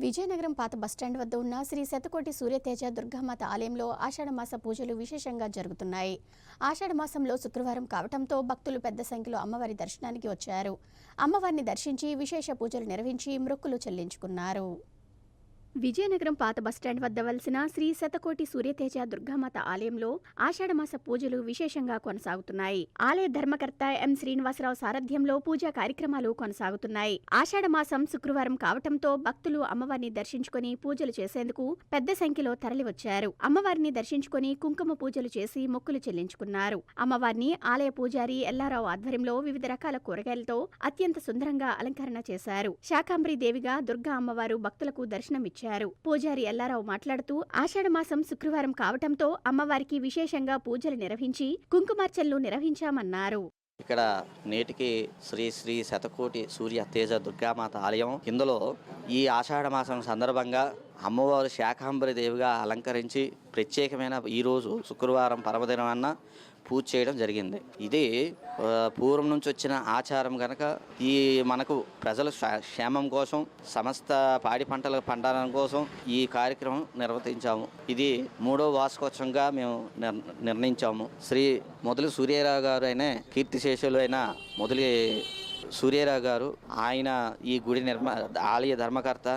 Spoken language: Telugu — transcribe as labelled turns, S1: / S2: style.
S1: విజయనగరం పాత బస్టాండ్ వద్ద ఉన్న శ్రీ శతకోటి సూర్యతేజ దుర్గామాత ఆలయంలో ఆషాఢమాస పూజలు విశేషంగా జరుగుతున్నాయి. ఆషాఢమాసంలో శుక్రవారం కావటంతో భక్తులు పెద్ద సంఖ్యలో అమ్మవారి దర్శనానికి వచ్చారు. అమ్మవారిని దర్శించి విశేష పూజలు నిర్వహించి మొక్కులు చెల్లించుకున్నారు. విజయనగరం పాత బస్టాండ్ వద్ద వలసిన శ్రీ శతకోటి సూర్యతేజ దుర్గామాత ఆలయంలో ఆషాఢమాస పూజలు విశేషంగా కొనసాగుతున్నాయి. ఆలయ ధర్మకర్త ఎం శ్రీనివాసరావు సారథ్యంలో పూజా కార్యక్రమాలు కొనసాగుతున్నాయి. ఆషాఢమాసం శుక్రవారం కావటంతో భక్తులు అమ్మవారిని దర్శించుకుని పూజలు చేసేందుకు పెద్ద సంఖ్యలో తరలివచ్చారు. అమ్మవారిని దర్శించుకుని కుంకుమ పూజలు చేసి మొక్కులు చెల్లించుకున్నారు. అమ్మవారిని ఆలయ పూజారి ఎల్లారావు ఆధ్వర్యంలో వివిధ రకాల కూరగాయలతో అత్యంత సుందరంగా అలంకరణ చేశారు. శాకాంబరి దేవిగా దుర్గా అమ్మవారు భక్తులకు దర్శనమిచ్చారు. పూజారి ఎల్లారావు మాట్లాడుతూ ఆషాఢమాసం శుక్రవారం కావటంతో అమ్మవారికి విశేషంగా పూజలు నిర్వహించి కుంకుమార్చనలు నిర్వహించామన్నారు.
S2: ఇక్కడ నేటికి శ్రీ శ్రీ శతకోటి సూర్య తేజ దుర్గామాత ఆలయం. ఇందులో ఈ ఆషాఢమాసం సందర్భంగా అమ్మవారు శాకాంబరి దేవిగా అలంకరించి ప్రత్యేకమైన ఈరోజు శుక్రవారం పర్వదినమన్న పూజ చేయడం జరిగింది. ఇది పూర్వం నుంచి వచ్చిన ఆచారం కనుక ఈ మనకు ప్రజల క్షేమం కోసం, సమస్త పాడి పంటల పండడం కోసం ఈ కార్యక్రమం నిర్వర్తించాము. ఇది 3వ వార్షికోత్సవంగా మేము నిర్ణయించాము. శ్రీ మొదలు సూర్యరావు గారు అయిన కీర్తిశేషులు అయిన మొదలి సూర్యరావు గారు, ఆయన ఈ గుడి ఆలయ ధర్మకర్త.